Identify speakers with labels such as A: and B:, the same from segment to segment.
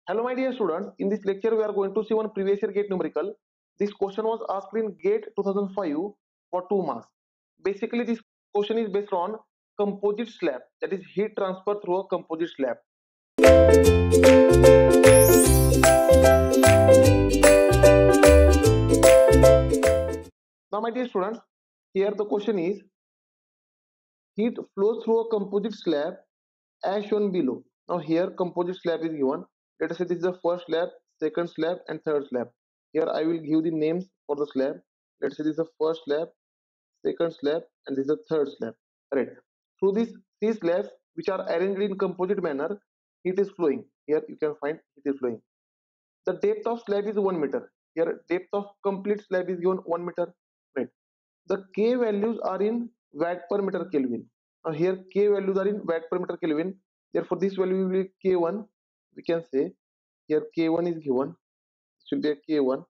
A: Hello, my dear students. In this lecture, we are going to see one previous year GATE numerical. This question was asked in GATE 2005 for 2 marks. Basically, this question is based on composite slab, that is heat transfer through a composite slab. Now, my dear students, here the question is heat flows through a composite slab as shown below. Now, here composite slab is given. Let us say this is the first slab, second slab, and third slab. Here I will give the names for the slab. Let's say this is the first slab, second slab, and this is the third slab. Right. Through these slabs, which are arranged in composite manner, heat is flowing. Here you can find heat is flowing. The depth of slab is 1 meter. Here depth of complete slab is given 1 meter. Right. The K values are in watt per meter Kelvin. Now here K values are in watt per meter Kelvin. Therefore this value will be K1. We can say here K1 is given. This will be a K1.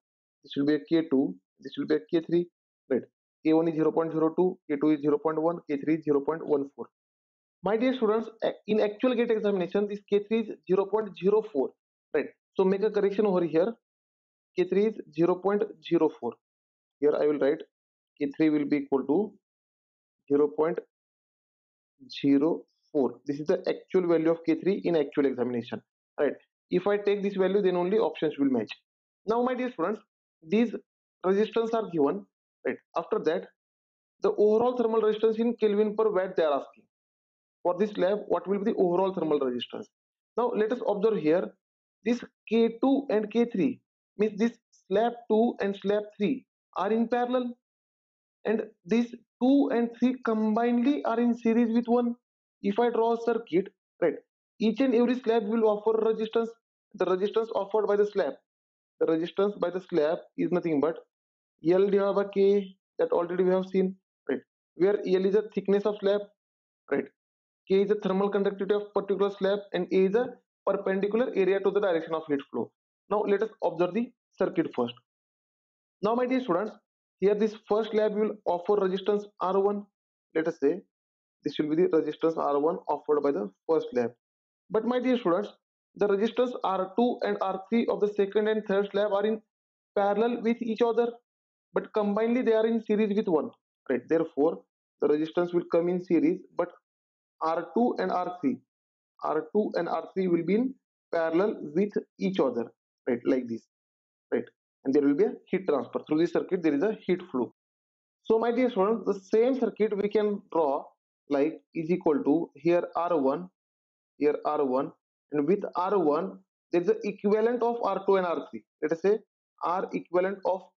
A: This will be a K2. This will be a K3. Right. K1 is 0.02. K2 is 0.1. K3 is 0.14. My dear students, in actual GATE examination, this K3 is 0.04. Right. So make a correction over here. K3 is 0.04. Here I will write K3 will be equal to 0.04. This is the actual value of K3 in actual examination. Right. If I take this value, then only options will match. Now, my dear students, these resistance are given. Right. After that, the overall thermal resistance in Kelvin per watt they are asking. For this slab, what will be the overall thermal resistance? Now, let us observe here. This K2 and K3 means this slab 2 and slab 3 are in parallel, and these 2 and 3 combinedly are in series with 1. If I draw a circuit, right, each and every slab will offer resistance. The resistance offered by the slab, the resistance by the slab is nothing but L divided by K, that already we have seen, right, where L is the thickness of slab, right, K is the thermal conductivity of particular slab, and A is the perpendicular area to the direction of heat flow. Now let us observe the circuit first. Now, my dear students, here this first slab will offer resistance R1. Let us say this will be the resistance R1 offered by the first slab. But my dear students, the resistance R2 and R3 of the second and third slab are in parallel with each other, but combinedly they are in series with 1. Right. Therefore, the resistance will come in series, but R2 and R3 will be in parallel with each other. Right, like this. Right, and there will be a heat transfer through this circuit. There is a heat flow. So, my dear students, the same circuit we can draw like is equal to here R1, and with R1 there is the equivalent of R2 and R3. Let us say R equivalent of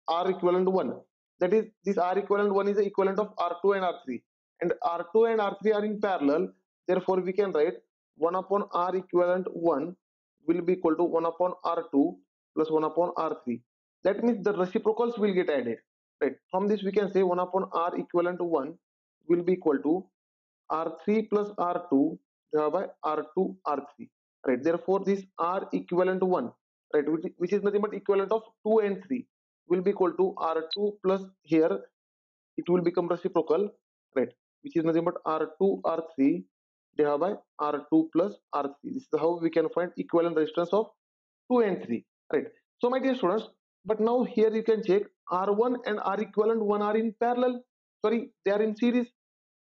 A: R equivalent 1. That is, this R equivalent 1 is the equivalent of R2 and R3, and R2 and R3 are in parallel. Therefore, we can write 1 upon R equivalent 1 will be equal to 1 upon R2 plus 1 upon R3. That means the reciprocals will get added. Right. From this we can say 1 upon R equivalent 1 will be equal to R3 plus R2 divided by R2 R3. Right. Therefore, this R equivalent 1, right, which is nothing but equivalent of 2 and 3, will be equal to R2 plus here it will become reciprocal, right, which is nothing but R2 R3 divided by R2 plus R3. This is how we can find equivalent resistance of 2 and 3. Right. So, my dear students, but now here you can check R1 and R equivalent 1 are in parallel. Sorry, they are in series.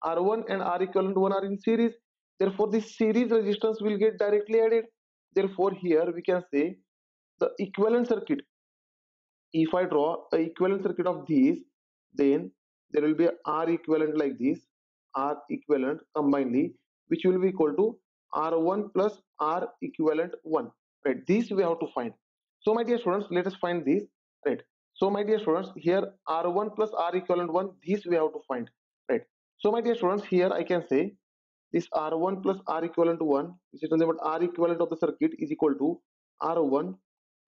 A: R1 and R equivalent 1 are in series. Therefore, this series resistance will get directly added. Therefore, here we can say the equivalent circuit. If I draw a equivalent circuit of these, then there will be a R equivalent like this, R equivalent combinedly, which will be equal to R1 plus R equivalent 1. Right, this we have to find. So, my dear students, let us find this. Right. So, my dear students, here R1 plus R equivalent 1, this we have to find. Right. So, my dear students, here I can say this R1 plus R equivalent 1, which is nothing but R equivalent of the circuit, is equal to R1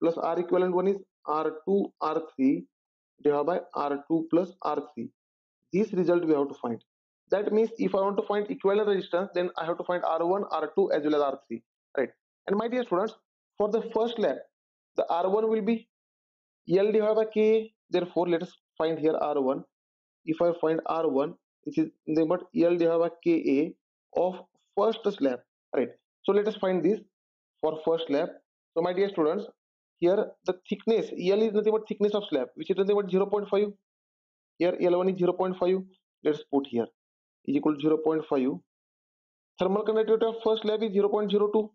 A: plus R equivalent 1 is R2 R3 divided by R2 plus R3. This result we have to find. That means if I want to find equivalent resistance, then I have to find R1, R2 as well as R3. Right. And my dear students, for the first lab, the R1 will be L divided by K. Therefore, let us find here R1. If I find R1, which is nothing but L divided by Ka of first slab. Right. So let us find this for first slab. So my dear students, here the thickness L is nothing but thickness of slab, which is nothing but 0.5. Here L1 is 0.5. Let's put here is equal to 0.5. Thermal conductivity of first slab is 0.02.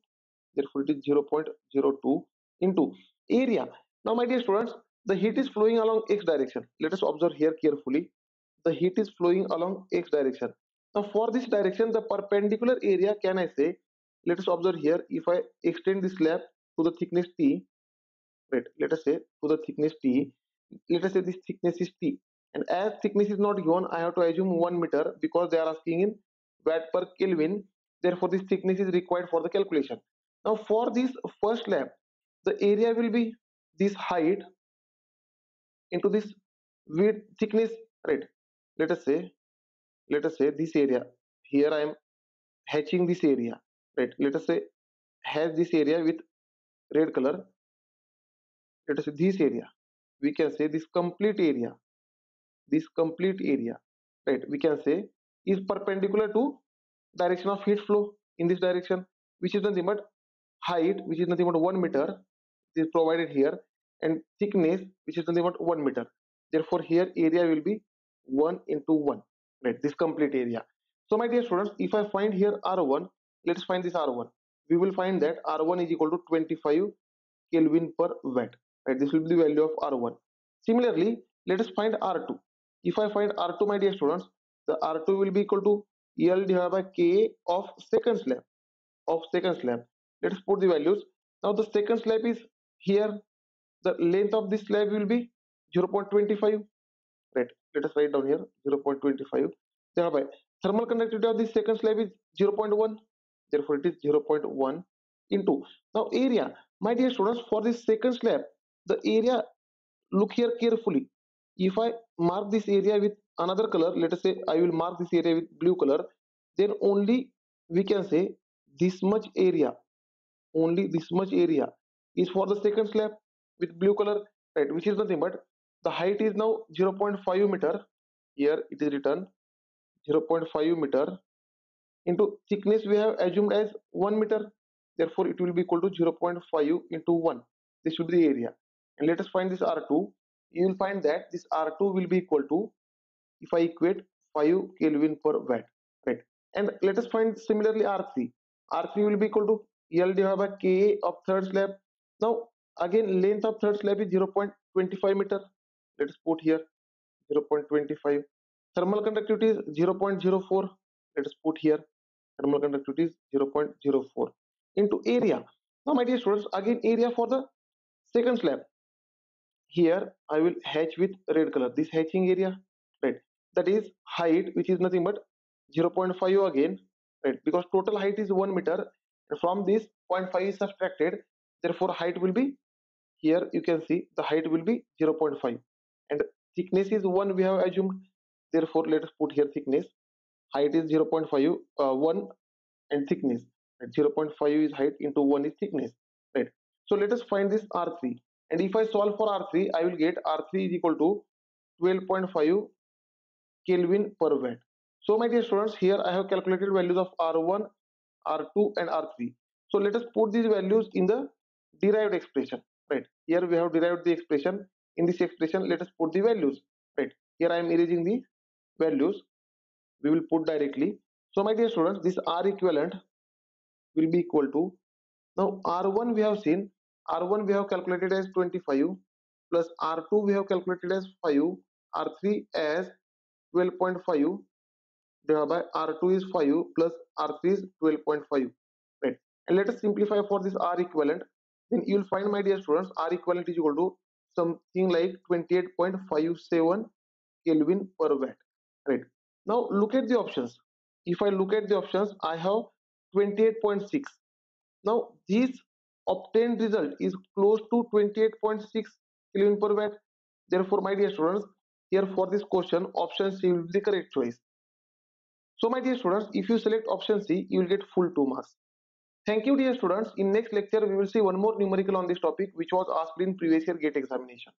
A: Therefore, it is 0.02 into area. Now, my dear students, the heat is flowing along x direction. Let us observe here carefully. The heat is flowing along x direction. Now, for this direction, the perpendicular area, can I say, let us observe here, if I extend this slab to the thickness T, right, let us say to the thickness T, let us say this thickness is T. And as thickness is not given, I have to assume 1 meter because they are asking in watt per Kelvin. Therefore, this thickness is required for the calculation. Now, for this first slab, the area will be this height into this width thickness, right? Let us say, this area. Here I am hatching this area, right? Let us say has this area with red color. Let us say this area. We can say this complete area, right? We can say is perpendicular to direction of heat flow in this direction, which is nothing but height, which is nothing but 1 meter, is provided here, and thickness, which is nothing but 1 meter. Therefore, here area will be 1 into 1, right? This complete area. So, my dear students, if I find here R1, let's find this R1. We will find that R1 is equal to 25 Kelvin per watt, right? This will be the value of R1. Similarly, let us find R2. If I find R2, my dear students, the R2 will be equal to L divided by K of second slab. Let us put the values. Now the second slab is here. The length of this slab will be 0.25. Right. Let us write down here 0.25. Thereby, thermal conductivity of this second slab is 0.1. Therefore, it is 0.1 into. Now area. My dear students, for this second slab, the area, look here carefully. If I mark this area with another color, let us say I will mark this area with blue color, then only we can say this much area, only this much area is for the second slab with blue color, right? Which is nothing but the height is now 0.5 meter. Here it is written 0.5 meter into thickness we have assumed as 1 meter. Therefore, it will be equal to 0.5 into 1. This should be the area. And let us find this R2. You will find that this R2 will be equal to, if I equate 5 Kelvin per watt, right? And let us find similarly R3. R3 will be equal to L divided by Ka of third slab. Now, again, length of third slab is 0.25 meter. Let us put here 0.25. Thermal conductivity is 0.04. Let us put here thermal conductivity is 0.04 into area. Now, my dear students, again area for the second slab. Here I will hatch with red color this hatching area, right? That is height, which is nothing but 0.5 again, right? Because total height is 1 meter, and from this 0.5 is subtracted. Therefore, height will be, here you can see the height will be 0.5, and thickness is 1 we have assumed. Therefore, let us put here thickness. Height is 0.5, 1, and thickness, right? 0.5 is height into 1 is thickness, right? So let us find this R3, and if I solve for R3, I will get R3 is equal to 12.5 Kelvin per watt. So my dear students, here I have calculated values of R1, R2 and R3. So let us put these values in the derived expression, right? Here we have derived the expression. In this expression, let us put the values, right? Here I am erasing the values. We will put directly. So my dear students, this R equivalent will be equal to, now R1 we have seen, R1 we have calculated as 25 plus R2 we have calculated as 5, R3 as 12.5 divided by R2 is 5 plus R3 is 12.5, right? And let us simplify for this R equivalent. Then you will find, my dear students, R equivalent is equal to something like 28.57 Kelvin per watt, right? Now look at the options. If I look at the options, I have 28.6. Now this obtained result is close to 28.6 Kelvin per watt. Therefore, my dear students, here for this question, option C will be the correct choice. So my dear students, if you select option C, you will get full 2 marks. Thank you, dear students. In next lecture, we will see one more numerical on this topic which was asked in previous year GATE examination.